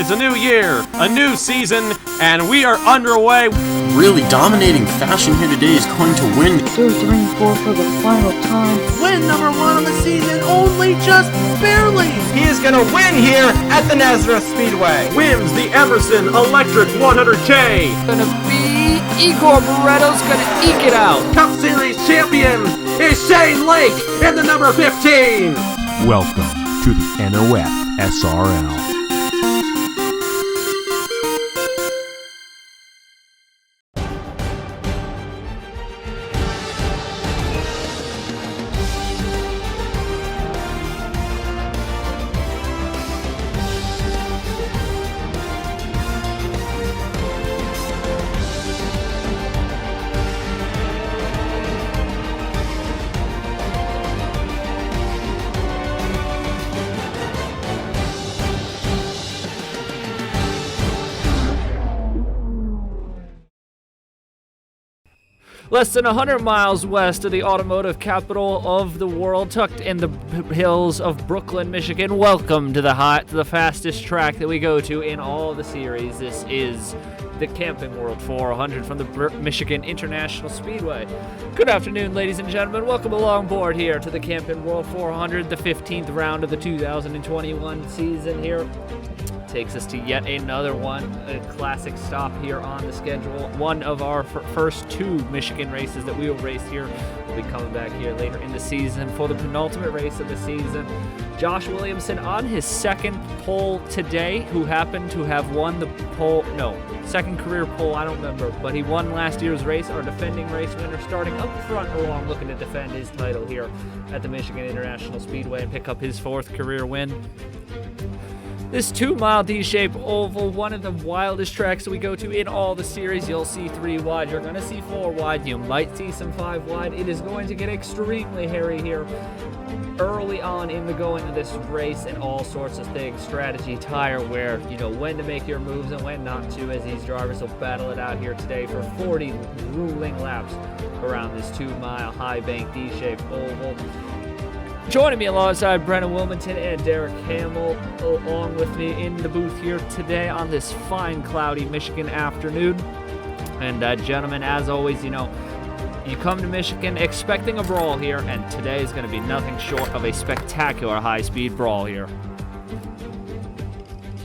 It's a new year, a new season, and we are underway. Really dominating fashion here today is going to win. 2, 3, 4 for the final time. Win number 1 on the season, only just barely. He is going to win here at the NOFSRL Speedway. Wins the Emerson Electric 100K. Gonna be Igor Barretto's gonna eke it out. Cup Series champion is Shane Lake in the number 15. Welcome to the NOFSRL. Less than 100 miles west of the automotive capital of the world, tucked in the hills of Brooklyn, Michigan. Welcome to the fastest track that we go to in all the series. This is the Camping World 400 from the Michigan International Speedway. Good afternoon, ladies and gentlemen. Welcome along board here to the Camping World 400, the 15th round of the 2021 season here. Takes us to yet another one, a classic stop here on the schedule. One of our first two Michigan races that we will race here. We'll be coming back here later in the season for the penultimate race of the season. Josh Williamson on his second pole today, who happened to have won the second career pole, I don't remember, but he won last year's race, our defending race winner, starting up front along, looking to defend his title here at the Michigan International Speedway and pick up his fourth career win. This 2-mile D-shaped oval, one of the wildest tracks that we go to in all the series. You'll see 3 wide, you're going to see 4 wide, you might see some 5 wide. It is going to get extremely hairy here early on in the going of this race, and all sorts of things. Strategy, tire wear, when to make your moves and when not to, as these drivers will battle it out here today for 40 grueling laps around this 2-mile high bank D-shaped oval. Joining me alongside Brennan Wilmington and Derek Hamill, along with me in the booth here today on this fine, cloudy Michigan afternoon. And gentlemen, as always, you come to Michigan expecting a brawl here, and today is going to be nothing short of a spectacular high-speed brawl here.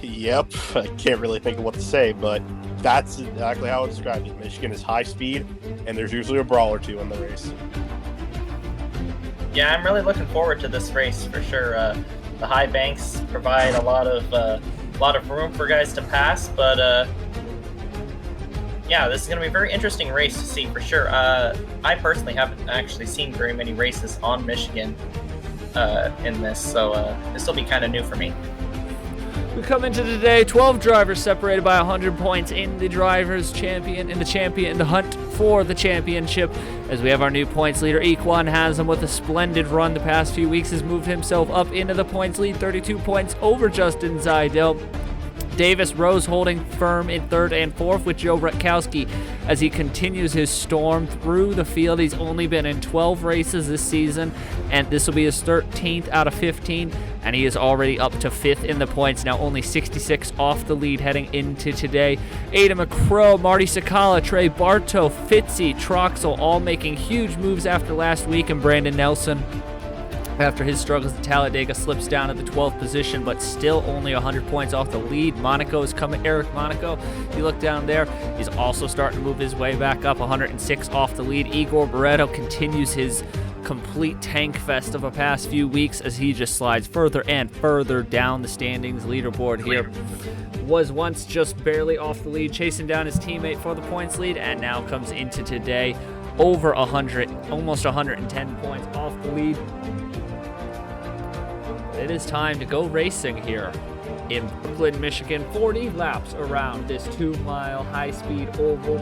Yep, I can't really think of what to say, but that's exactly how I described it. Michigan is high speed, and there's usually a brawl or two in the race. Yeah, I'm really looking forward to this race for sure. The high banks provide a lot of room for guys to pass, but yeah, this is going to be a very interesting race to see for sure. I personally haven't actually seen very many races on Michigan in this, so this will be kind of new for me. We come into today 12 drivers separated by 100 points in the the hunt for the championship, as we have our new points leader. Equan has him with a splendid run the past few weeks, has moved himself up into the points lead, 32 points over Justin Zidell. Davis Rose holding firm in third and fourth with Joe Rutkowski as he continues his storm through the field. He's only been in 12 races this season, and this will be his 13th out of 15, and he is already up to 5th in the points, now only 66 off the lead heading into today. Ada McCrow, Marty Sakala, Trey Bartow, Fitzy, Troxel, all making huge moves after last week, and Brandon Nelson, after his struggles at Talladega, slips down at the 12th position, but still only 100 points off the lead. Monaco is coming. Eric Monaco, you look down there, he's also starting to move his way back up, 106 off the lead. Igor Barretto continues his complete tank fest of the past few weeks as he just slides further and further down the standings leaderboard here. Was once just barely off the lead, chasing down his teammate for the points lead, and now comes into today over 100, almost 110 points off the lead. It is time to go racing here in Brooklyn, Michigan. 40 laps around this 2-mile high-speed oval,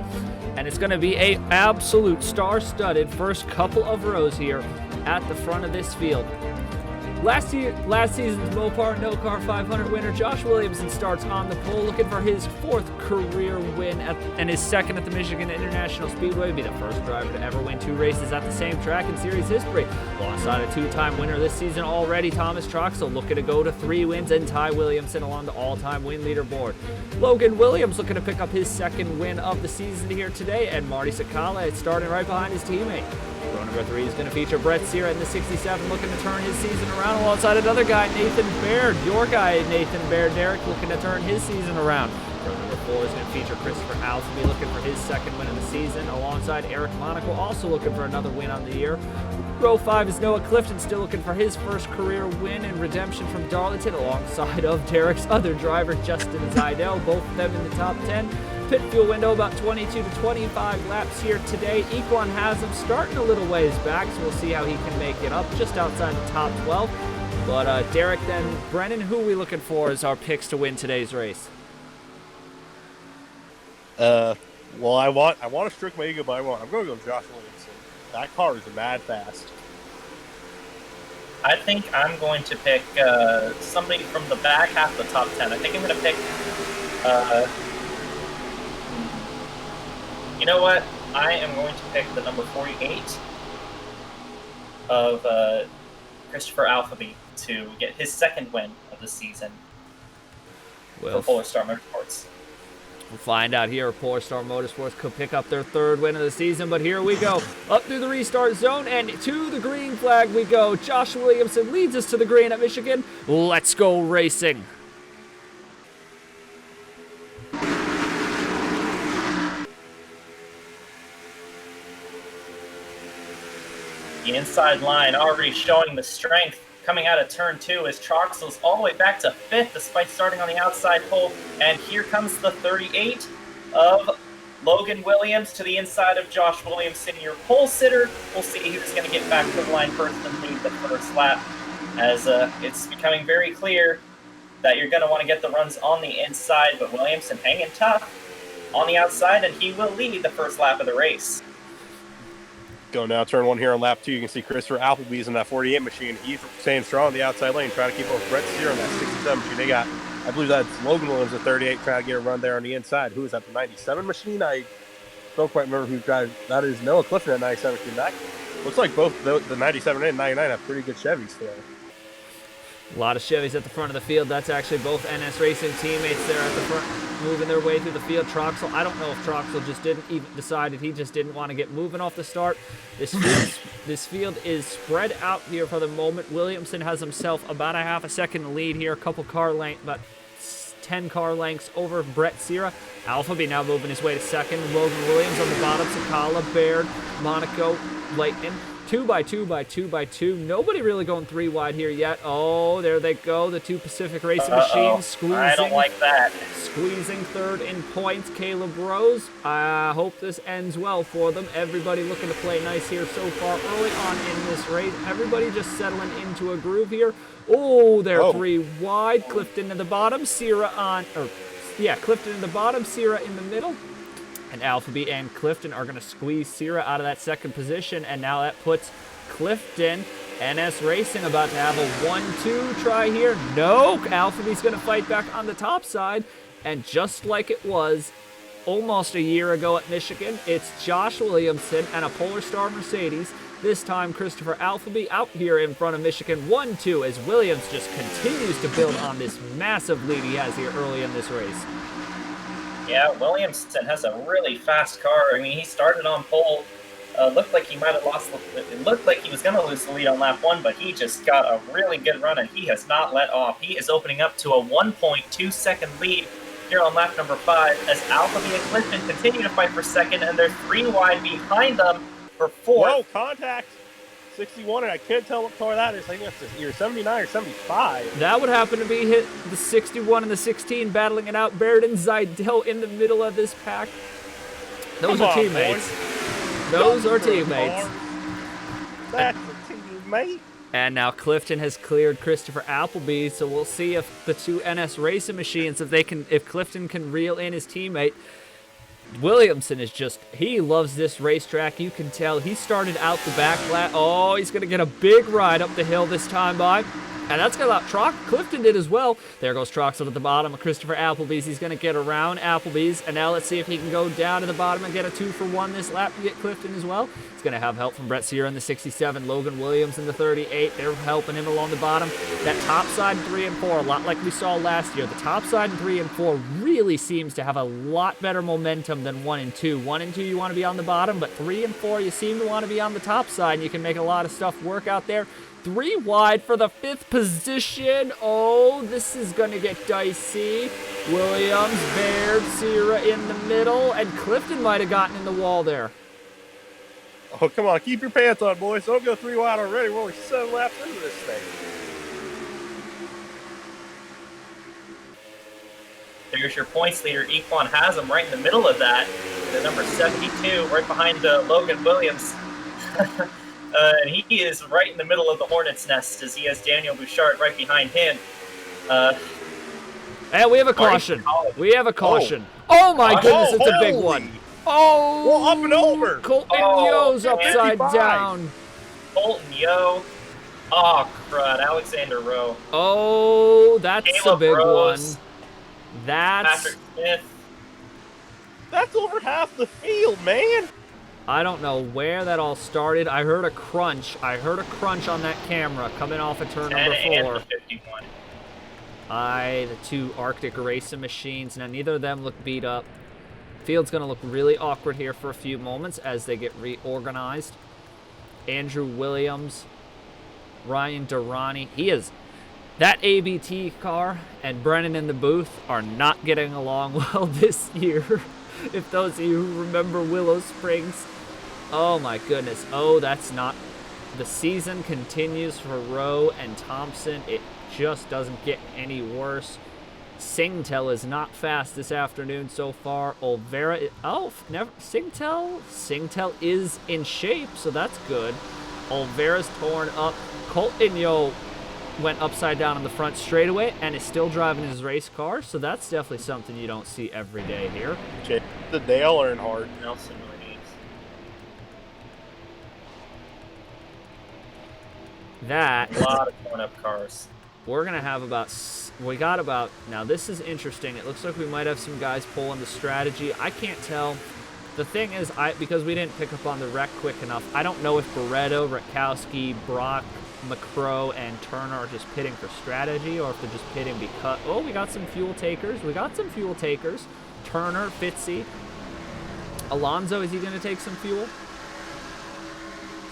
and it's going to be a absolute star-studded first couple of rows here at the front of this field. Last season's Mopar No Car 500 winner Josh Williamson starts on the pole, looking for his 4th career win and his 2nd at the Michigan International Speedway. He'll be the first driver to ever win 2 races at the same track in series history. Alongside a 2-time winner this season already, Thomas Troxell looking to go to 3 wins and tie Williamson along the all-time win leaderboard. Logan Williams looking to pick up his 2nd win of the season here today, and Marty Sakala is starting right behind his teammate. Row number 3 is going to feature Brett Sierra in the 67, looking to turn his season around alongside another guy, Nathan Baird. Your guy, Nathan Baird, Derek, looking to turn his season around. Row number 4 is going to feature Christopher Alfie, looking for his 2nd win of the season, alongside Eric Monaco, also looking for another win on the year. Row 5 is Noah Clifton, still looking for his 1st career win and redemption from Darlington, alongside of Derek's other driver, Justin Zidell, both of them in the top 10. Pit fuel window about 22 to 25 laps here today. Equan has him starting a little ways back, so we'll see how he can make it up just outside the top 12. But Derek, then Brennan, who are we looking for as our picks to win today's race? Well, I want to stroke my ego, but I'm going to go Josh Williamson. That car is mad fast. I think I'm going to pick somebody from the back half of the top 10. I think I'm going to pick... you know what? I am going to pick the number 48 of Christopher Alfie to get his 2nd win of the season for Polar Star Motorsports. We'll find out here if Polar Star Motorsports could pick up their 3rd win of the season, but here we go. Up through the restart zone and to the green flag we go. Josh Williamson leads us to the green at Michigan. Let's go racing. The inside line already showing the strength coming out of turn 2 as Troxell's all the way back to 5th despite starting on the outside pole. And here comes the 38 of Logan Williams to the inside of Josh Williamson, your pole sitter. We'll see who's going to get back to the line first and lead the first lap, as it's becoming very clear that you're going to want to get the runs on the inside, but Williamson hanging tough on the outside, and he will lead the first lap of the race. Go now, turn 1 here on lap 2. You can see Christopher Appleby's in that 48 machine. He's staying strong on the outside lane, trying to keep up with Brett Sear on that 67 machine. They got, I believe that's Logan Williams at 38, trying to get a run there on the inside. Who is at the 97 machine? I don't quite remember who drives. That is Noah Clifton at 97 machine. That looks like both the 97 and 99 have pretty good Chevys today. A lot of Chevys at the front of the field. That's actually both NS Racing teammates there at the front, moving their way through the field. Troxell, I don't know if Troxell just didn't even decided he just didn't want to get moving off the start. This field is spread out here for the moment. Williamson has himself about a half a second lead here, a couple car lengths, about 10 car lengths over Brett Sierra. Alphabet now moving his way to 2nd. Logan Williams on the bottom. Sakala, Baird, Monaco, Lightning. 2 by 2 by 2 by 2. Nobody really going 3 wide here yet. Oh, there they go. The 2 Pacific Racing machines squeezing. I don't like that. Squeezing 3rd in points. Caleb Rose. I hope this ends well for them. Everybody looking to play nice here so far early on in this race. Everybody just settling into a groove here. Oh, they're 3 wide. Clifton in the bottom. Clifton in the bottom. Sierra in the middle. And Alphabet and Clifton are going to squeeze Sierra out of that 2nd position. And now that puts Clifton, NS Racing, about to have a 1-2 try here. No, Alphabet's going to fight back on the top side. And just like it was almost a year ago at Michigan, it's Josh Williamson and a Polar Star Mercedes. This time, Christopher Alphabet out here in front of Michigan 1-2 as Williams just continues to build on this massive lead he has here early in this race. Yeah, Williamson has a really fast car. I mean, he started on pole. Looked like he might have lost. It looked like he was going to lose the lead on lap 1, but he just got a really good run, and he has not let off. He is opening up to a 1.2-second lead here on lap number 5 as Alphabet and Clifton continue to fight for 2nd, and they're 3 wide behind them for 4th. Whoa, contact! 61, and I can't tell what car that is. I think that's either 79 or 75. That would happen to be hit the 61 and the 16 battling it out. Baird and Zidell in the middle of this pack. Those are teammates. Those are teammates. That's a teammate. And now Clifton has cleared Christopher Appleby, so we'll see if the 2 NS Racing machines, if Clifton can reel in his teammate. Williamson is just, he loves this racetrack. You can tell he started out the back lap. Oh, he's going to get a big ride up the hill this time by. And that's going to allow Clifton did as well. There goes Troxel at the bottom. Christopher Appleby's, he's going to get around Appleby's. And now let's see if he can go down to the bottom and get a 2-for-1 this lap to get Clifton as well. He's going to have help from Brett Sierra in the 67. Logan Williams in the 38. They're helping him along the bottom. That top side 3 and 4, a lot like we saw last year. The top side in 3 and 4 really seems to have a lot better momentum than 1 and 2. 1 and 2 you want to be on the bottom, but 3 and 4 you seem to want to be on the top side. And you can make a lot of stuff work out there. 3 wide for the 5th position. Oh, this is going to get dicey. Williams, Baird, Sierra in the middle, and Clifton might have gotten in the wall there. Oh, come on. Keep your pants on, boys. Don't go 3 wide already. We're only 7 laps into this thing. There's your points leader. Equan has him right in the middle of that. The number 72, right behind Logan Williams. And he is right in the middle of the Hornet's nest as he has Daniel Bouchard right behind him. And we have a caution. We have a caution. Oh my goodness, it's a big one. Oh! Well, up and over. Colton Yo's upside 55. down. Colton Yo. Oh, crud. Alexander Rowe. Oh, that's Caleb a big Rose. one. That's... Patrick Smith. That's over half the field, man. I don't know where that all started. I heard a crunch. I heard a crunch on that camera coming off of turn number 4. And 51. The 2 Arctic racing machines. Now, neither of them look beat up. Field's going to look really awkward here for a few moments as they get reorganized. Andrew Williams, Ryan Durrani. That ABT car and Brennan in the booth are not getting along well this year. If those of you who remember Willow Springs. Oh my goodness. Oh, that's not... The season continues for Rowe and Thompson. It just doesn't get any worse. Singtel is not fast this afternoon so far. Olvera... Singtel is in shape, so that's good. Olvera's torn up. Colton Yo went upside down on the front straightaway and is still driving his race car, so that's definitely something you don't see every day here. The Dale Earnhardt. Nelson Reeves. That... A lot of torn up cars. We're going to have about... Now, this is interesting. It looks like we might have some guys pulling the strategy. I can't tell. The thing is, because we didn't pick up on the wreck quick enough, I don't know if Barretto, Rutkowski, Brock, McCrow, and Turner are just pitting for strategy, or if they're just pitting because... Oh, we got some fuel takers. Turner, Fitzy. Alonso, is he going to take some fuel?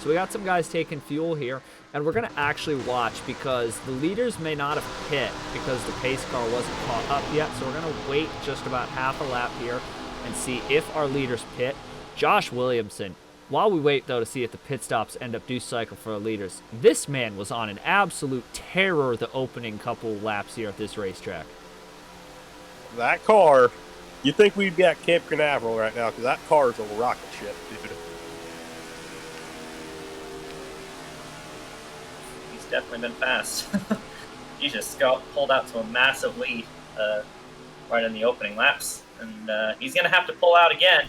So we got some guys taking fuel here, and we're going to actually watch because the leaders may not have pit because the pace car wasn't caught up yet, so we're going to wait just about half a lap here and see if our leaders pit. Josh Williamson, while we wait, though, to see if the pit stops end up due cycle for our leaders, this man was on an absolute terror the opening couple laps here at this racetrack. That car, you think we'd be at Camp Canaveral right now because that car is a rocket ship, dude. Definitely been fast. He just pulled out to a massive lead right in the opening laps, and he's going to have to pull out again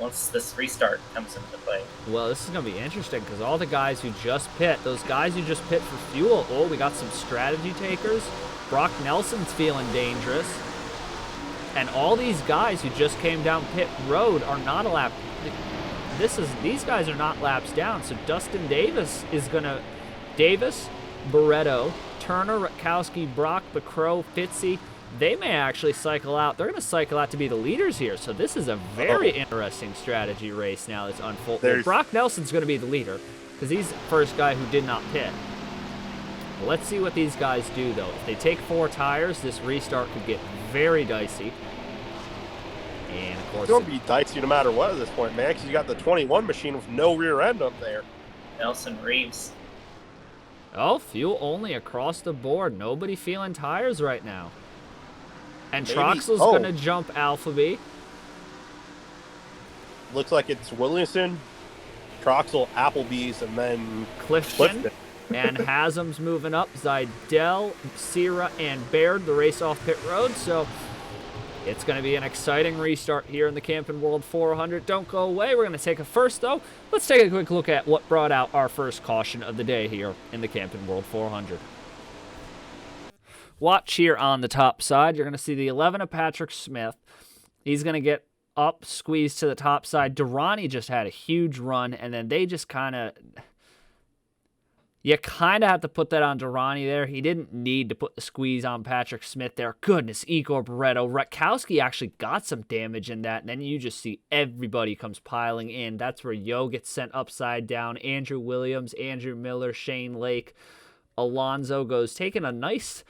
once this restart comes into play. Well, this is going to be interesting because all the guys who just pit, those guys who just pit for fuel, oh, we got some strategy takers. Brock Nelson's feeling dangerous. And all these guys who just came down pit road are not allowed. These guys are not laps down, so Dustin Davis is gonna... Davis, Barretto, Turner, Rutkowski, Brock, McCrow, Fitzy, they may actually cycle out. They're gonna cycle out to be the leaders here, so this is a very interesting strategy race now that's unfolding. Well, Brock Nelson's gonna be the leader, because he's the first guy who did not pit. But let's see what these guys do, though. If they take 4 tires, this restart could get very dicey. And of course, it's going to be dicey no matter what at this point, man, because you got the 21 machine with no rear end up there. Nelson Reeves. Oh, fuel only across the board. Nobody feeling tires right now. And Troxel's going to jump Alphabet. Looks like it's Williamson, Troxel, Applebee's, and then Clifton. And Haslam's moving up. Zidell, Sierra, and Baird, the race off pit road. So It's going to be an exciting restart here in the Camping World 400. Don't go away. We're going to take a first, though. Let's take a quick look at what brought out our first caution of the day here in the Camping World 400. Watch here on the top side. You're going to see the 11 of Patrick Smith. He's going to get up, squeezed to the top side. Durrani just had a huge run, and then they just kind of... You kind of have to put that on Durrani there. He didn't need to put the squeeze on Patrick Smith there. Goodness, Igor Barreto. Rutkowski actually got some damage in that, and then you just see everybody comes piling in. That's where Yo gets sent upside down. Andrew Williams, Andrew Miller, Shane Lake. Alonso goes taking a nice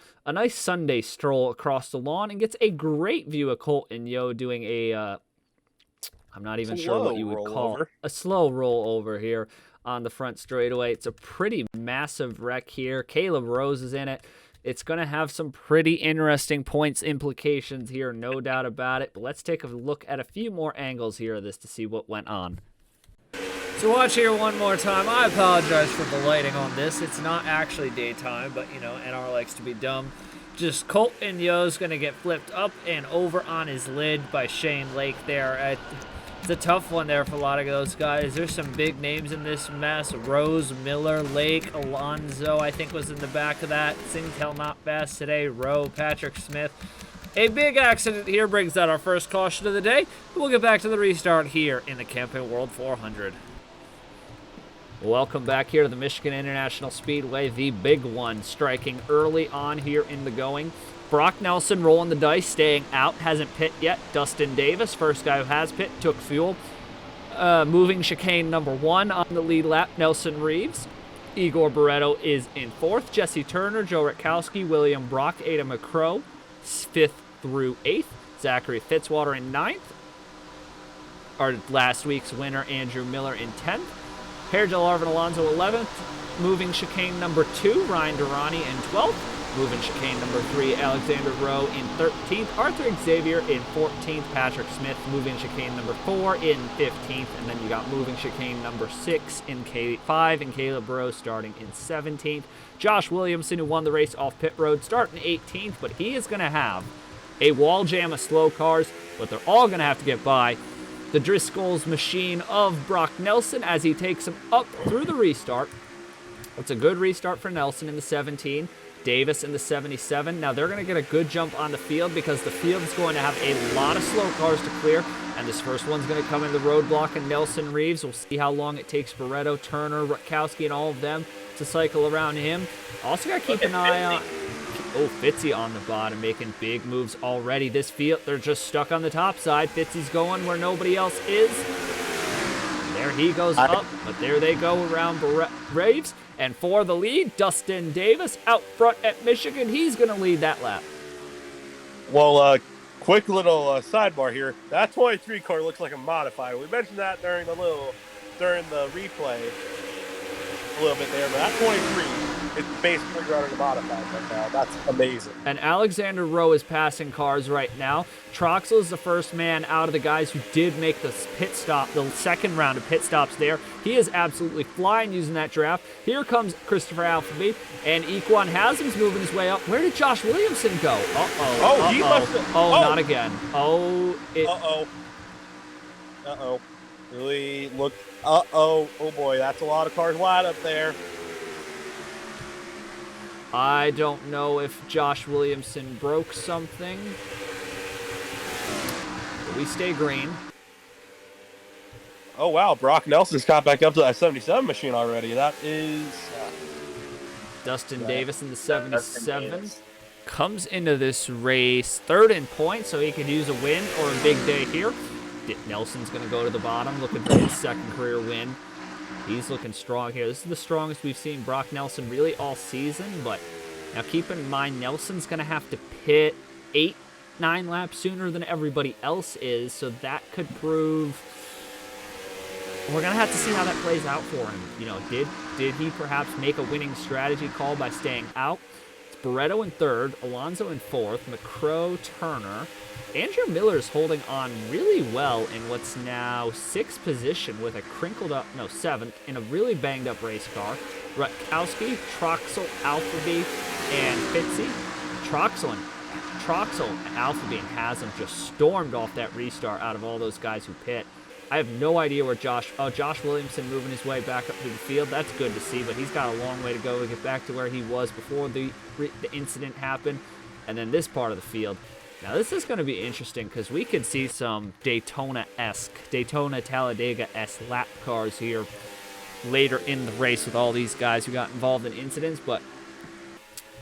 Sunday stroll across the lawn and gets a great view of Colton Yo doing a, I'm not even sure what you would call it, a slow roll over here on the front straightaway. It's a pretty massive wreck here. Caleb Rose is in it. It's going to have some pretty interesting points implications here, no doubt about it. But let's take a look at a few more angles here of this to see what went on. So watch here one more time. I apologize for the lighting on this. It's not actually daytime, but, you know, NR likes to be dumb. Just Colton Yo's going to get flipped up and over on his lid by Shane Lake there. It's a tough one there for a lot of those guys. There's some big names in this mess. Rose, Miller, Lake, Alonso, I think, was in the back of that. Singtel not fast today. Rowe, Patrick Smith. A big accident here brings out our first caution of the day. We'll get back to the restart here in the Camping World 400. Welcome back here to the Michigan International Speedway, the big one, striking early on here in the going. Brock Nelson rolling the dice, staying out, hasn't pit yet. Dustin Davis, first guy who has pit, took fuel. Moving chicane number 1 on the lead lap, Nelson Reeves. Igor Barreto is in 4th. Jesse Turner, Joe Rutkowski, William Brock, Ada McCrow, 5th through 8th. Zachary Fitzwater in 9th. Our last week's winner, Andrew Miller, in 10th. Hergel Arvin Alonso 11th, moving chicane number 2, Ryan Durrani in 12th, moving chicane number 3, Alexander Rowe in 13th, Arthur Xavier in 14th, Patrick Smith moving chicane number 4 in 15th, and then you got moving chicane number 6 in K5, and Caleb Rowe starting in 17th. Josh Williamson, who won the race off pit road, starting 18th, but he is going to have a wall jam of slow cars, but they're all going to have to get by the Driscoll's machine of Brock Nelson as he takes him up through the restart. It's a good restart for Nelson in the 17. Davis in the 77. Now they're going to get a good jump on the field because the field is going to have a lot of slow cars to clear. And this first one's going to come in the roadblock, and Nelson Reeves. We'll see how long it takes Barreto, Turner, Rutkowski, and all of them to cycle around him. Also got to keep an eye on... Oh, Fitzy on the bottom, making big moves already. This field, they're just stuck on the top side. Fitzy's going where nobody else is. There he goes up, but there they go around Braves. And for the lead, Dustin Davis out front at Michigan. He's going to lead that lap. Well, quick little sidebar here. That 23 car looks like a modified. We mentioned that during the replay a little bit there, but that 23 is basically running a modified right now. That's amazing. And Alexander Rowe is passing cars right now. Troxel is the first man out of the guys who did make the pit stop, the second round of pit stops there. He is absolutely flying using that draft. Here comes Christopher Alphaby, and Equan Haslam's moving his way up. Where did Josh Williamson go? Uh-oh. He must have... Not again. Really look... Oh boy, that's a lot of cars wide up there. I don't know if Josh Williamson broke something. But we stay green. Oh, wow. Brock Nelson's got back up to that 77 machine already. That is... Dustin Davis in the 77. Comes into this race third in points, so he could use a win or a big day here. Nelson's going to go to the bottom, looking for his second career win. He's looking strong here. This is the strongest we've seen Brock Nelson really all season, but now keep in mind Nelson's going to have to pit 8-9 laps sooner than everybody else is, so that could prove... We're going to have to see how that plays out for him. You know, did he perhaps make a winning strategy call by staying out? It's Barreto in 3rd, Alonso in 4th, McCrow, Turner. Andrew Miller's holding on really well in what's now 6th position with a crinkled up, 7th, in a really banged up race car. Rutkowski, Troxel, Alphaby, and Fitzy. Troxel, Alphabet, and Haslam just stormed off that restart out of all those guys who pit. I have no idea where Josh Williamson moving his way back up through the field. That's good to see, but he's got a long way to go to get back to where he was before the incident happened. And then this part of the field. Now this is going to be interesting because we could see some Daytona-Talladega-esque lap cars here later in the race with all these guys who got involved in incidents, but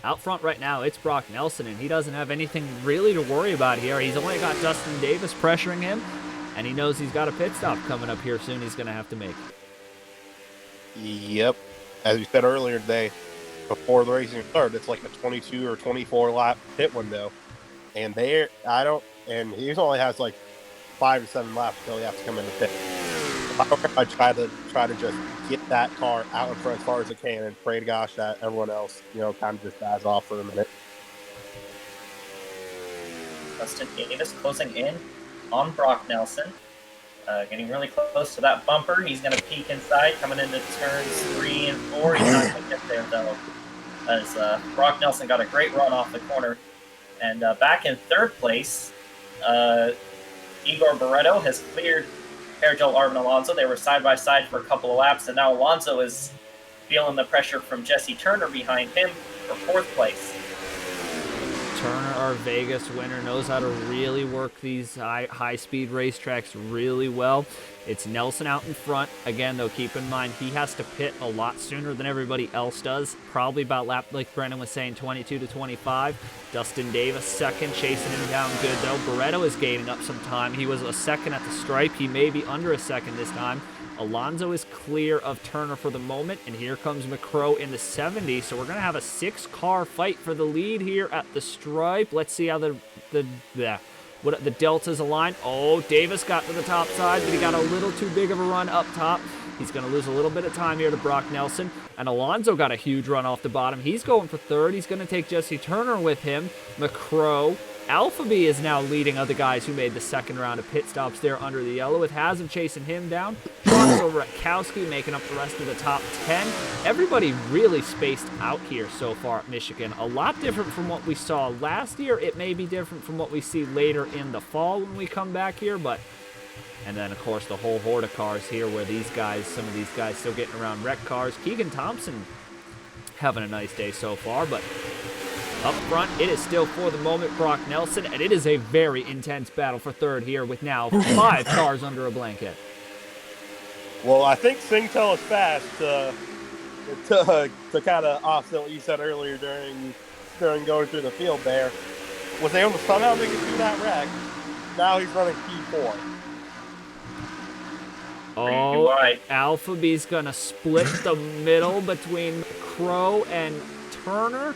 out front right now, it's Brock Nelson, and he doesn't have anything really to worry about here. He's only got Dustin Davis pressuring him, and he knows he's got a pit stop coming up here soon he's going to have to make. Yep. As we said earlier today, before the racing started, it's like a 22 or 24 lap pit window. And he only has like 5 to 7 laps until he has to come in the pit. I try to just get that car out in front as far as I can and pray to gosh that everyone else, kind of just dies off for a minute. Dustin Davis closing in on Brock Nelson. Getting really close to that bumper. He's going to peek inside, coming into turns 3 and 4. He's not going to get there, though, as Brock Nelson got a great run off the corner. And back in third place, Igor Barreto has cleared Joel Arvin Alonso. They were side by side for a couple of laps, and now Alonso is feeling the pressure from Jesse Turner behind him for fourth place. Turner, our Vegas winner, knows how to really work these high-speed racetracks really well. It's Nelson out in front. Again, though, keep in mind, he has to pit a lot sooner than everybody else does. Probably about lap, like Brendan was saying, 22 to 25. Dustin Davis second, chasing him down good, though. Barreto is gaining up some time. He was a second at the stripe. He may be under a second this time. Alonso is clear of Turner for the moment, and here comes McCrow in the 70. So we're going to have a 6-car fight for the lead here at the stripe. Let's see how the deltas align. Oh, Davis got to the top side, but he got a little too big of a run up top. He's going to lose a little bit of time here to Brock Nelson. And Alonso got a huge run off the bottom. He's going for third. He's going to take Jesse Turner with him. McCrow. Alphabet is now leading other guys who made the second round of pit stops there under the yellow, with Haslam chasing him down. Troxel Ratkowski making up the rest of the top 10. Everybody really spaced out here so far at Michigan. A lot different from what we saw last year. It may be different from what we see later in the fall when we come back here, but... And then, of course, the whole horde of cars here where some of these guys still getting around wreck cars. Keegan Thompson having a nice day so far, but... Up front, it is still, for the moment, Brock Nelson, and it is a very intense battle for third here with now 5 cars under a blanket. Well, I think Singtel is fast to kind of offset what you said earlier during going through the field there. Was able to somehow make it through that wreck. Now he's running P4. Oh, Alphabee's going to split the middle between Crow and Turner.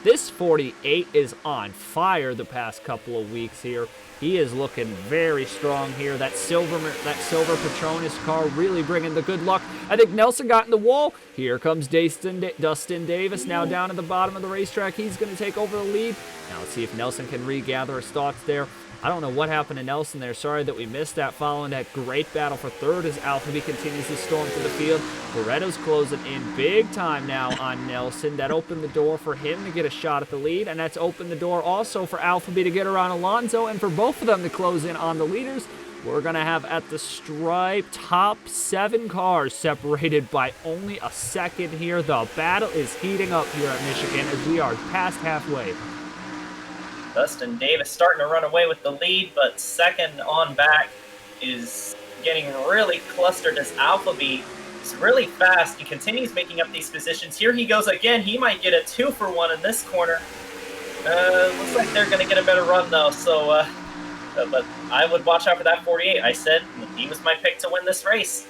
This 48 is on fire the past couple of weeks here. He is looking very strong here. That silver Petronas car really bringing the good luck. I think Nelson got in the wall. Here comes Dustin Davis now down at the bottom of the racetrack. He's going to take over the lead. Now let's see if Nelson can regather his thoughts there. I don't know what happened to Nelson there. Sorry that we missed that following that great battle for third as Alphabet continues to storm through the field. Barreto's closing in big time now on Nelson. That opened the door for him to get a shot at the lead, and that's opened the door also for Alphabet to get around Alonso and for both of them to close in on the leaders. We're going to have at the stripe top 7 cars separated by only a second here. The battle is heating up here at Michigan as we are past halfway. Dustin Davis starting to run away with the lead, but second on back is getting really clustered as Alphabet is really fast. He continues making up these positions. Here he goes again. He might get a 2-for-1 in this corner. Looks like they're going to get a better run, though. So, but I would watch out for that 48. I said he was my pick to win this race.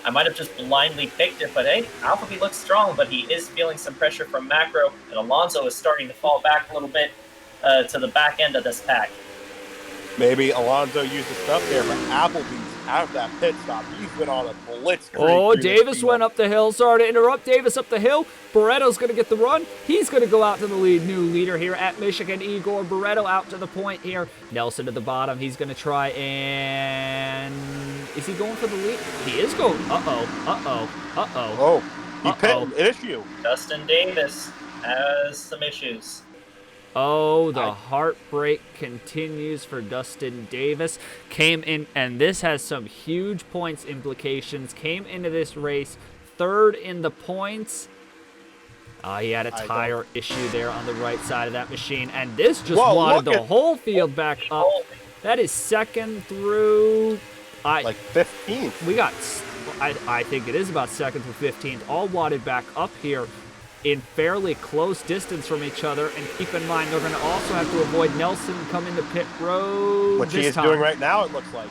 I might have just blindly picked it, but hey, Alphabet looks strong, but he is feeling some pressure from Macro, and Alonso is starting to fall back a little bit to the back end of this pack. Maybe Alonso used the stuff there, but Applebee's out of that pit stop. He's been on a blitz. Oh, Davis went up the hill. Sorry to interrupt. Davis up the hill. Barreto's going to get the run. He's going to go out to the lead. New leader here at Michigan. Igor Barreto out to the point here. Nelson at the bottom. He's going to try and... Is he going for the lead? He is going... He pitted an issue. Dustin Davis has some issues. Oh, the heartbreak continues for Dustin Davis. Came in, and this has some huge points implications. Came into this race third in the points. He had a tire issue there on the right side of that machine, and this just wadded the whole field back up. That is second through... like 15th. We got... I think it is about second through 15th, all wadded back up here in fairly close distance from each other. And keep in mind, they're going to also have to avoid Nelson coming to pit road. Which he is doing right now, it looks like.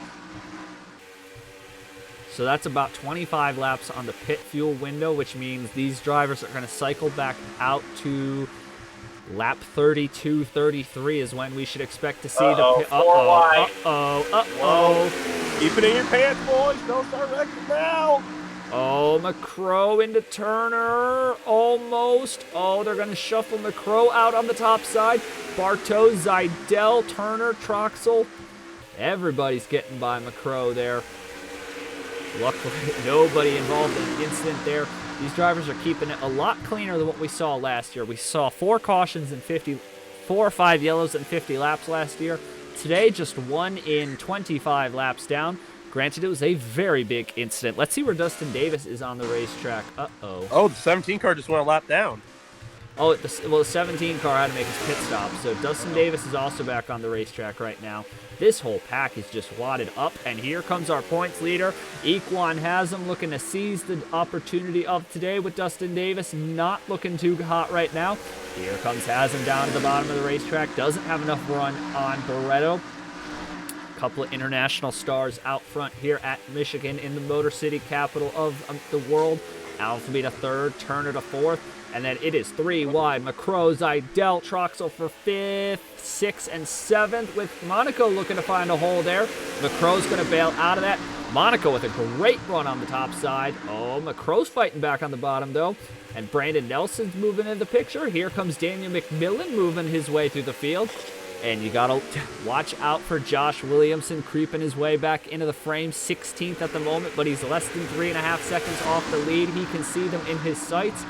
So that's about 25 laps on the pit fuel window, which means these drivers are going to cycle back out to lap 32, 33 is when we should expect to see the pit. Keep it in your pants, boys. Don't start wrecking now. Oh, McCrow into Turner. Almost. Oh, they're going to shuffle McCrow out on the top side. Bartow, Zidell, Turner, Troxel. Everybody's getting by McCrow there. Luckily, nobody involved in the incident there. These drivers are keeping it a lot cleaner than what we saw last year. We saw 4 cautions and 4 or 5 yellows in 50 laps last year. Today, just 1 in 25 laps down. Granted, it was a very big incident. Let's see where Dustin Davis is on the racetrack. Oh, the 17 car just went a lap down. Oh, the 17 car had to make his pit stop. So Dustin Davis is also back on the racetrack right now. This whole pack is just wadded up, and here comes our points leader. Equan Haslam looking to seize the opportunity of today with Dustin Davis not looking too hot right now. Here comes Haslam down to the bottom of the racetrack. Doesn't have enough run on Barretto. Couple of international stars out front here at Michigan in the Motor City capital of the world. Alphabet to third, Turner to fourth, and then it is 3 wide. McCrow, Zidell, Troxel for 5th, 6th, and 7th, with Monaco looking to find a hole there. McCrow's going to bail out of that. Monaco with a great run on the top side. Oh, McCrow's fighting back on the bottom, though. And Brandon Nelson's moving in the picture. Here comes Daniel McMillan moving his way through the field. And you got to watch out for Josh Williamson creeping his way back into the frame. 16th at the moment, but he's less than 3.5 seconds off the lead. He can see them in his sights.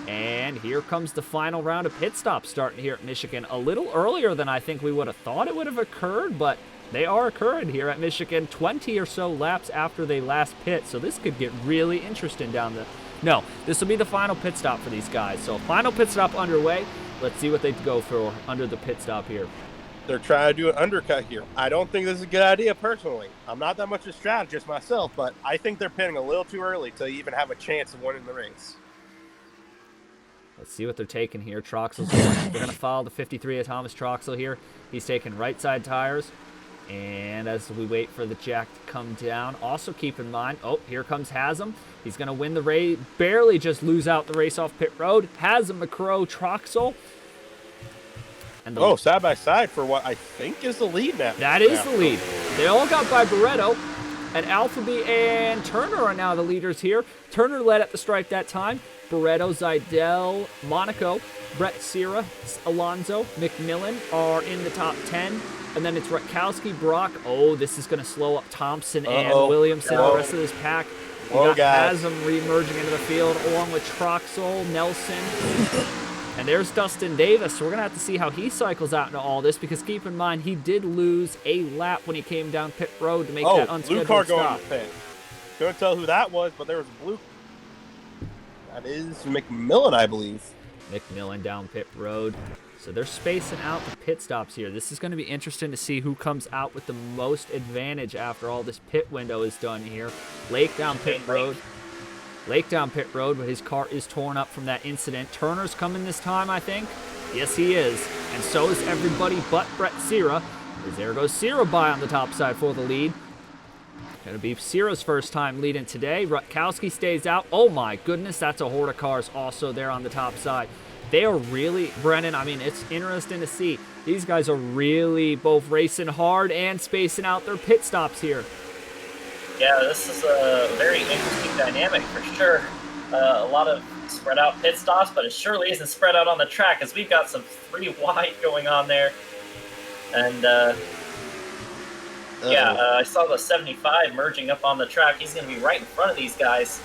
And here comes the final round of pit stops starting here at Michigan. A little earlier than I think we would have thought it would have occurred, but they are occurring here at Michigan 20 or so laps after they last pit. So this could get really interesting down the... No, this will be the final pit stop for these guys. So final pit stop underway. Let's see what they go for under the pit stop here. They're trying to do an undercut here. I don't think this is a good idea personally. I'm not that much a strategist myself, but I think they're pitting a little too early to even have a chance of winning the race. Let's see what they're taking here. Troxel's going. We're going to follow the 53 of Thomas Troxel here. He's taking right side tires. And as we wait for the jack to come down, also keep in mind, oh, here comes Haslam. He's going to win the race, barely just lose out the race off pit road. Haslam, McCrow, Troxel. And side by side for what I think is the lead now. That is the lead. They all got by Barretto, and Alphabet and Turner are now the leaders here. Turner led at the stripe that time. Barretto, Zidell, Monaco, Brett Sierra, Alonso, McMillan are in the top 10. And then it's Rutkowski, Brock. Oh, this is going to slow up Thompson and Williamson, the rest of this pack. We got Haslam re-emerging into the field along with Troxel, Nelson. And there's Dustin Davis. So we're going to have to see how he cycles out into all this, because keep in mind, he did lose a lap when he came down pit road to make that unscheduled blue car stop. going to pit. Couldn't tell who that was, but there was a blue. That is McMillan, I believe. McMillan down pit road. So they're spacing out the pit stops here. This is going to be interesting to see who comes out with the most advantage after all this pit window is done here. Lake down pit road. Lake down pit road, but his car is torn up from that incident. Turner's coming this time, I think. Yes, he is. And so is everybody but Brett Sierra. As there goes Sierra by on the top side for the lead. Going to be Sierra's first time leading today. Rutkowski stays out. Oh my goodness, that's a horde of cars also there on the top side. They are really, Brennan, I mean, it's interesting to see. These guys are really both racing hard and spacing out their pit stops here. Yeah, this is a very interesting dynamic for sure. A lot of spread out pit stops, but it surely isn't spread out on the track, as we've got some 3 wide going on there. And I saw the 75 merging up on the track. He's going to be right in front of these guys.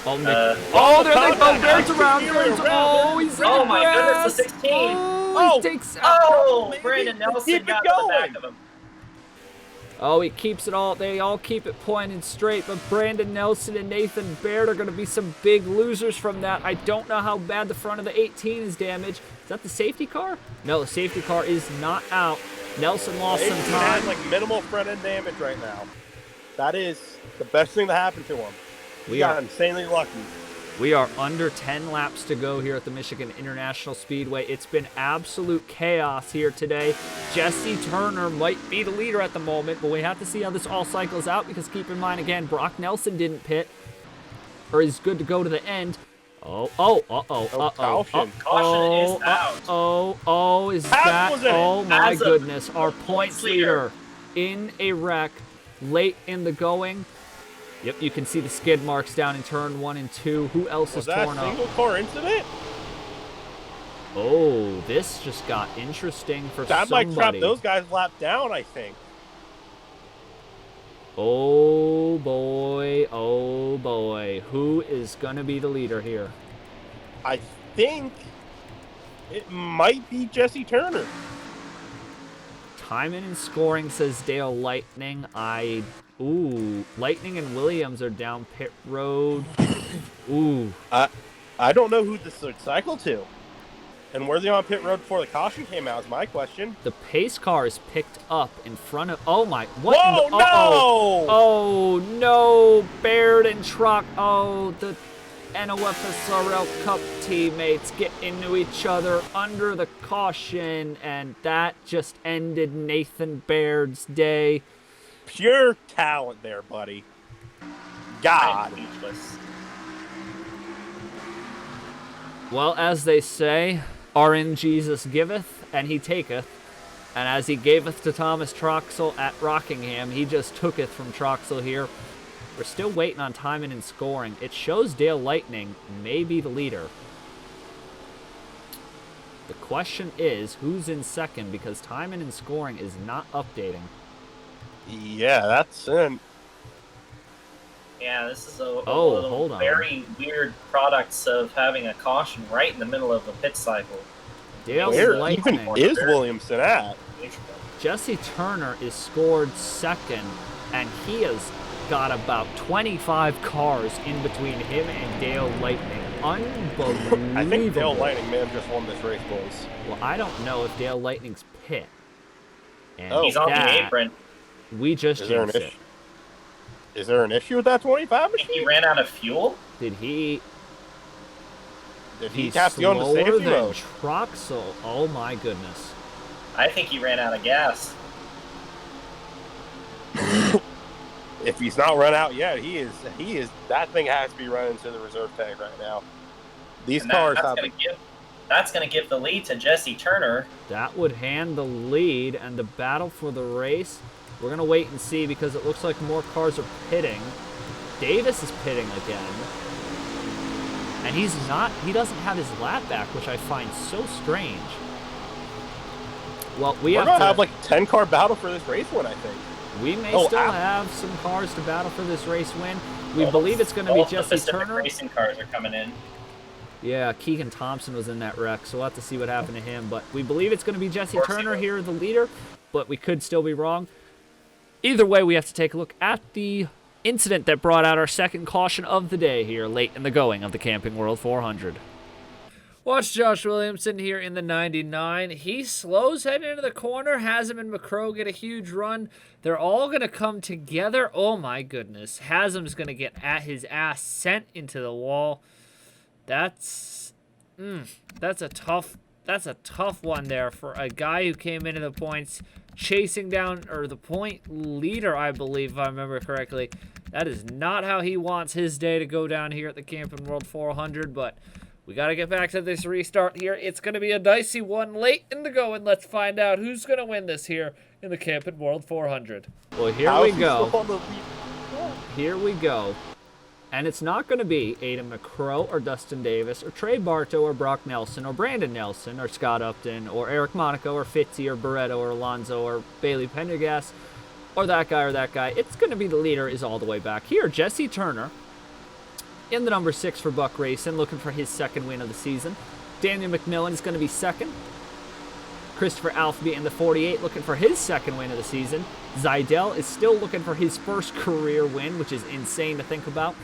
Oh, there they go. Baird's around. Oh, he's in Oh the my grass. goodness, the 16. Oh, he takes out. Oh, Brandon Nelson Keep it got to the going. back of him. Oh, he keeps it all. They all keep it pointed straight, but Brandon Nelson and Nathan Baird are going to be some big losers from that. I don't know how bad the front of the 18 is damaged. Is that the safety car? No, the safety car is not out. Nelson lost some time. Has like minimal front end damage right now. That is the best thing to happen to him. We got insanely lucky. We are under 10 laps to go here at the Michigan International Speedway. It's been absolute chaos here today. Jesse Turner might be the leader at the moment, but we have to see how this all cycles out because keep in mind, again, Brock Nelson didn't pit, or is good to go to the end. Caution is out. Is that? Oh my goodness. Our points leader in a wreck late in the going. Yep, you can see the skid marks down in turn 1 and 2. Who else is torn up? Was that a single car incident? Oh, this just got interesting for that somebody. That might trap those guys lap down, I think. Oh boy, oh boy. Who is going to be the leader here? I think it might be Jesse Turner. Timing and scoring, says Dale Lightning. Lightning and Williams are down pit road. Ooh. I don't know who this would cycle to. And were they on pit road before the caution came out is my question. The pace car is picked up in front of... Oh, my... What? Whoa, no! Oh, no. Baird and Truck. Oh, the NOFSRL Cup teammates get into each other under the caution, and that just ended Nathan Baird's day. Pure talent there, buddy. God. Well, as they say, RN Jesus giveth, and he taketh. And as he gaveth to Thomas Troxel at Rockingham, he just tooketh from Troxel here. We're still waiting on timing and scoring. It shows Dale Lightning may be the leader. The question is, who's in second? Because timing and scoring is not updating. Yeah, that's in. Yeah, this is a very weird products of having a caution right in the middle of a pit cycle. Where even is Williamson at? Jesse Turner is scored second, and he has got about 25 cars in between him and Dale Lightning. Unbelievable. I think Dale Lightning may have just won this race, boys. Well, I don't know if Dale Lightning's pit. And he's on the apron. We just jinxed it. Is there an issue with that 25 machine? He ran out of fuel? Did he have to go into safety mode? Troxel. Oh my goodness. I think he ran out of gas. If he's not run out yet, he is. That thing has to be running to the reserve tank right now. These cars have. That's going to give the lead to Jesse Turner. That would hand the lead, and the battle for the race. We're going to wait and see because it looks like more cars are pitting. Davis is pitting again. And he doesn't have his lap back, which I find so strange. Well, we're going to have like a 10-car battle for this race win, I think. We may still have some cars to battle for this race win. We believe it's going to be Jesse Turner. Racing cars are coming in. Yeah, Keegan Thompson was in that wreck, so we'll have to see what happened to him. But we believe it's going to be Jesse Turner here, the leader, but we could still be wrong. Either way, we have to take a look at the incident that brought out our second caution of the day here late in the going of the Camping World 400. Watch Josh Williamson here in the 99. He slows heading into the corner. Haslam and McCrow get a huge run. They're all going to come together. Oh, my goodness. Haslam's going to get his ass sent into the wall. That's a tough one there for a guy who came into the points chasing down, or the point leader, I believe, if I remember correctly. That is not how he wants his day to go down here at the Camping World 400, but we got to get back to this restart here. It's going to be a dicey one late in the going. Let's find out who's going to win this here in the Camping World 400. Well, here we go. Here we go. And it's not going to be Aidan McCrow or Dustin Davis or Trey Bartow or Brock Nelson or Brandon Nelson or Scott Upton or Eric Monaco or Fitzy or Barretto or Alonso or Bailey Pendergast or that guy or that guy. It's going to be the leader is all the way back here. Jesse Turner in the number 6 for Buck Racing, looking for his second win of the season. Daniel McMillan is going to be second. Christopher Alfby in the 48, looking for his second win of the season. Zidell is still looking for his first career win, which is insane to think about.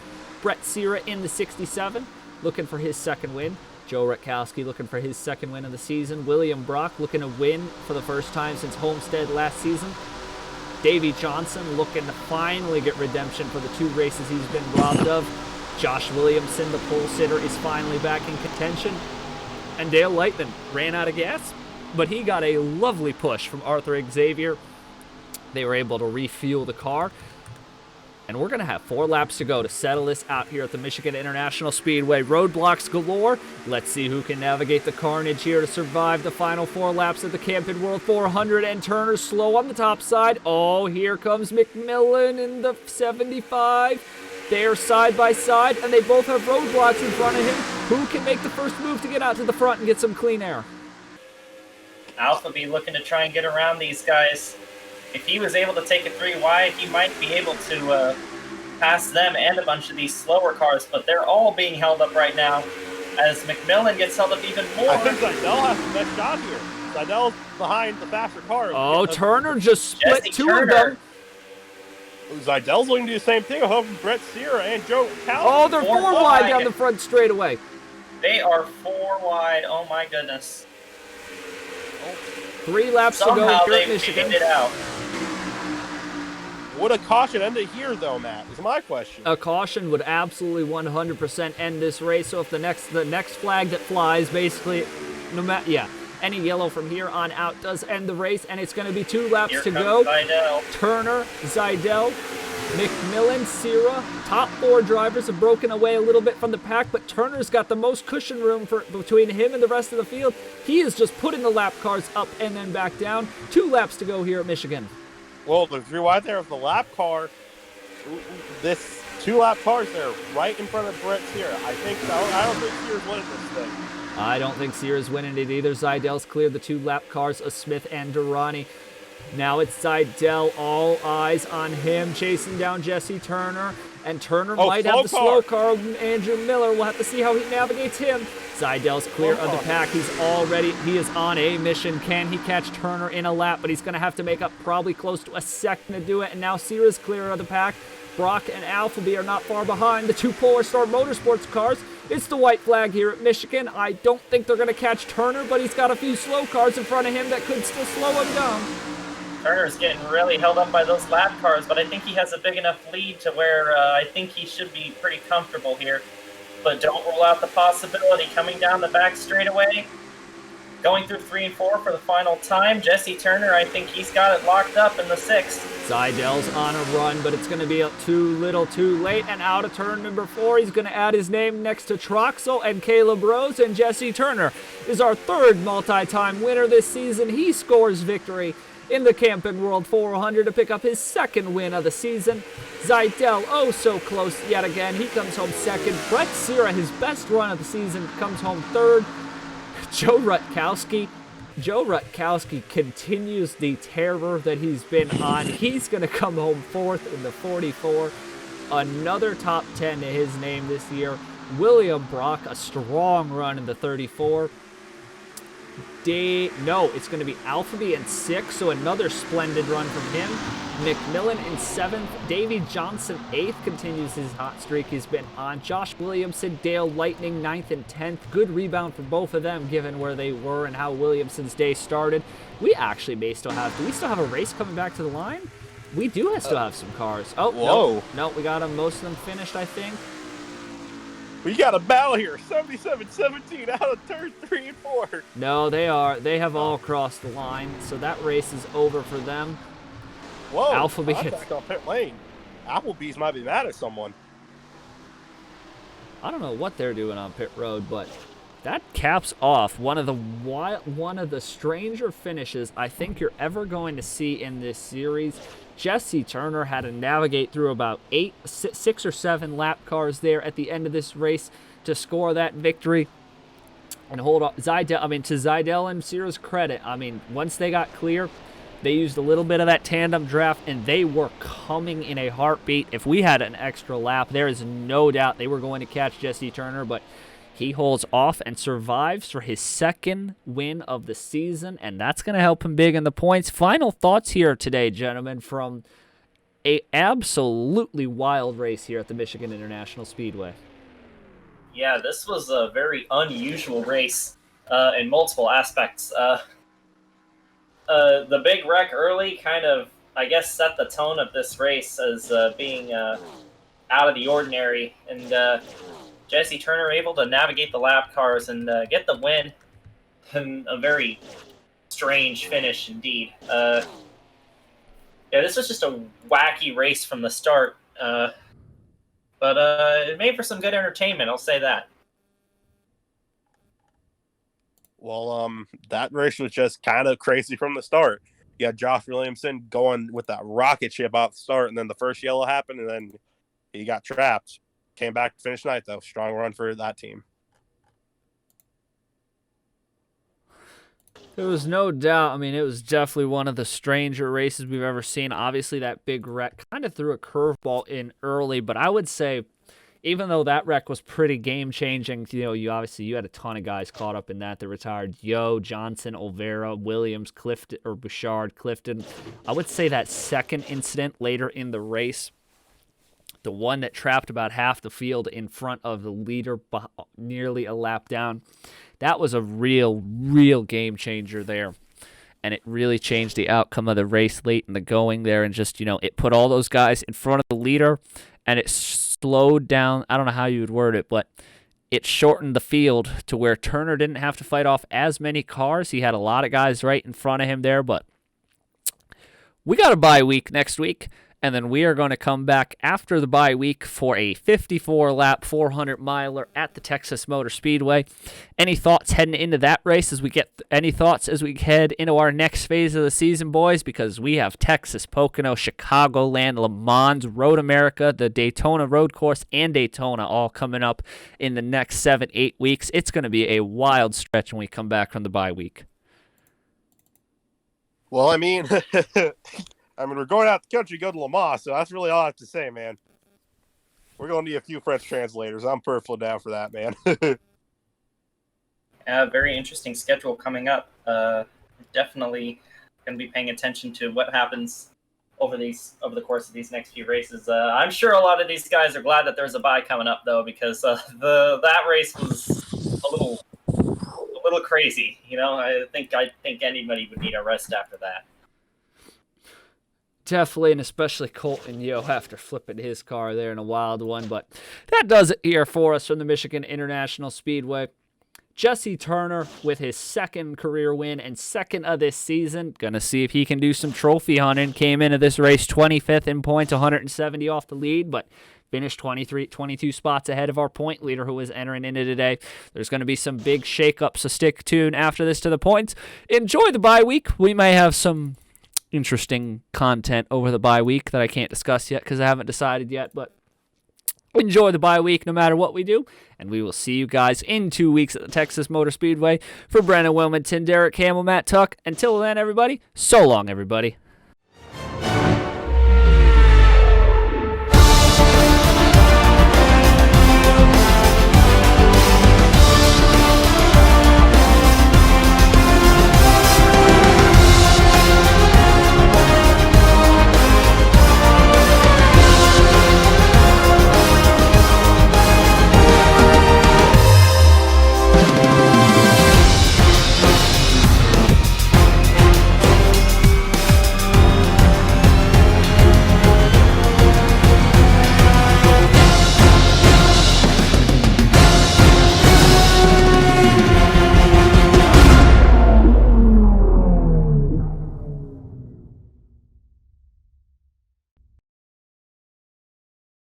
Brett Sierra in the 67, looking for his second win. Joe Rutkowski looking for his second win of the season. William Brock looking to win for the first time since Homestead last season. Davey Johnson looking to finally get redemption for the 2 races he's been robbed of. Josh Williamson, the pole sitter, is finally back in contention. And Dale Lightman ran out of gas, but he got a lovely push from Arthur Xavier. They were able to refuel the car. And we're going to have 4 laps to go to settle this out here at the Michigan International Speedway. Roadblocks galore. Let's see who can navigate the carnage here to survive the final 4 laps of the Camping World 400. And Turner's slow on the top side. Oh, here comes McMillan in the 75. They're side by side, and they both have roadblocks in front of him. Who can make the first move to get out to the front and get some clean air? Alpha be looking to try and get around these guys. If he was able to take it 3 wide, he might be able to pass them and a bunch of these slower cars, but they're all being held up right now as McMillan gets held up even more. I think Zidell has the best shot here. Zidell's behind the faster car. Oh, Turner just split Jesse 2 Turner. of them. Zidell's looking to do the same thing. I'm hoping Brett Sierra and Joe Cal. Oh, they're 4 4 wide down the front straightaway. They are 4 wide. Oh my goodness. 3 laps to Somehow go here at they Michigan. figured it out. Would a caution end it here, though, Matt? Is my question. A caution would absolutely 100% end this race. So if the next flag that flies, basically, no matter, any yellow from here on out does end the race, and it's going to be 2 laps Here to comes go. Zidell. Turner, Zidell, McMillan, Sierra, top 4 drivers have broken away a little bit from the pack, but Turner's got the most cushion room between him and the rest of the field. He is just putting the lap cars up and then back down. 2 laps to go here at Michigan. Well, the 3 wide there with the lap car. This 2 lap cars there right in front of Brett Sierra. I don't think Sierra's winning this thing. I don't think Sierra's winning it either. Zidell's cleared the 2 lap cars of Smith and Durrani. Now it's Zidell, all eyes on him, chasing down Jesse Turner. And Turner might have the slow car. Andrew Miller, we'll have to see how he navigates him. Zidell's clear of the pack. He is on a mission. Can he catch Turner in a lap? But he's going to have to make up probably close to a second to do it. And now Sierra's clear of the pack. Brock and Alphaby are not far behind the 2 Polar Star Motorsports cars. It's the white flag here at Michigan. I don't think they're going to catch Turner, but he's got a few slow cars in front of him that could still slow him down. Turner's getting really held up by those lap cars, but I think he has a big enough lead to where I think he should be pretty comfortable here. But don't rule out the possibility. Coming down the back straightaway, going through 3 and 4 for the final time. Jesse Turner, I think he's got it locked up in the 6th. Zidell's on a run, but it's going to be up too little too late. And out of turn number 4, he's going to add his name next to Troxel and Caleb Rose. And Jesse Turner is our 3rd multi-time winner this season. He scores victory in the Camping World 400 to pick up his 2nd win of the season. Zidell, oh so close yet again. He comes home 2nd. Brett Sierra, his best run of the season, comes home 3rd. Joe Rutkowski continues the terror that he's been on. He's going to come home 4th in the 44. Another top 10 to his name this year. William Brock, a strong run in the 34. It's going to be Alphaby in 6th, so another splendid run from him. McMillan in 7th. Davey Johnson 8th continues his hot streak he's been on. Josh Williamson, Dale Lightning 9th and 10th. Good rebound for both of them given where they were and how Williamson's day started. We actually do we still have a race coming back to the line? We do still have some cars. Oh, whoa. No, we got them, most of them finished, I think. We got a battle here. 77-17 out of turn 3 and 4. No, they have all crossed the line, so that race is over for them. Whoa, Alphaby back on pit lane. Applebee's might be mad at someone. I don't know what they're doing on pit road, but that caps off one of the stranger finishes I think you're ever going to see in this series. Jesse Turner had to navigate through about 6 or 7 lap cars there at the end of this race to score that victory. And hold on, to Zidell and Sierra's credit, once they got clear, They used a little bit of that tandem draft, and they were coming in a heartbeat. If we had an extra lap, there is no doubt they were going to catch Jesse Turner, but he holds off and survives for his second win of the season, and that's going to help him big in the points. Final thoughts here today, gentlemen, from a absolutely wild race here at the Michigan International Speedway. Yeah, this was a very unusual race in multiple aspects. The big wreck early kind of, I guess, set the tone of this race as being out of the ordinary, and Jesse Turner able to navigate the lap cars and get the win in a very strange finish indeed. Yeah, this was just a wacky race from the start, but it made for some good entertainment, I'll say that. Well, that race was just kind of crazy from the start. You had Josh Williamson going with that rocket ship off the start, and then the first yellow happened, and then he got trapped. Came back to finish ninth, though. Strong run for that team. There was no doubt. I mean, it was definitely one of the stranger races we've ever seen. Obviously, that big wreck kind of threw a curveball in early, but I would say, even though that wreck was pretty game-changing, you had a ton of guys caught up in that. They retired Yo, Johnson, Olvera, Williams, Clifton, or Bouchard, Clifton. I would say that second incident later in the race, the one that trapped about half the field in front of the leader nearly a lap down, that was a real game changer there. And it really changed the outcome of the race late in the going there. And just, it put all those guys in front of the leader, and it slowed down. I don't know how you would word it, but it shortened the field to where Turner didn't have to fight off as many cars. He had a lot of guys right in front of him there, but we got a bye week next week. And then we are going to come back after the bye week for a 54-lap 400-miler at the Texas Motor Speedway. Any thoughts heading into that race any thoughts as we head into our next phase of the season, boys? Because we have Texas, Pocono, Chicagoland, Le Mans, Road America, the Daytona Road Course, and Daytona all coming up in the next 7-8 weeks. It's going to be a wild stretch when we come back from the bye week. Well, I mean... we're going out the country to go to Le Mans, so that's really all I have to say, man. We're going to need a few French translators. I'm perfectly down for that, man. Very interesting schedule coming up. Definitely going to be paying attention to what happens over the course of these next few races. I'm sure a lot of these guys are glad that there's a bye coming up, though, because that race was a little crazy. I think anybody would need a rest after that. Definitely, and especially Colton Yo after flipping his car there in a wild one. But that does it here for us from the Michigan International Speedway. Jesse Turner with his second career win and second of this season. Gonna see if he can do some trophy hunting. Came into this race 25th in points, 170 off the lead, but finished 22 spots ahead of our point leader who was entering into today. There's going to be some big shakeups, so stick tuned after this to the points. Enjoy the bye week. We may have some interesting content over the bye week that I can't discuss yet because I haven't decided yet, but enjoy the bye week no matter what we do, and we will see you guys in 2 weeks at the Texas Motor Speedway. For Brennan Wilmington, Derek Hamill, Matt Tuck, until then, everybody, so long, everybody.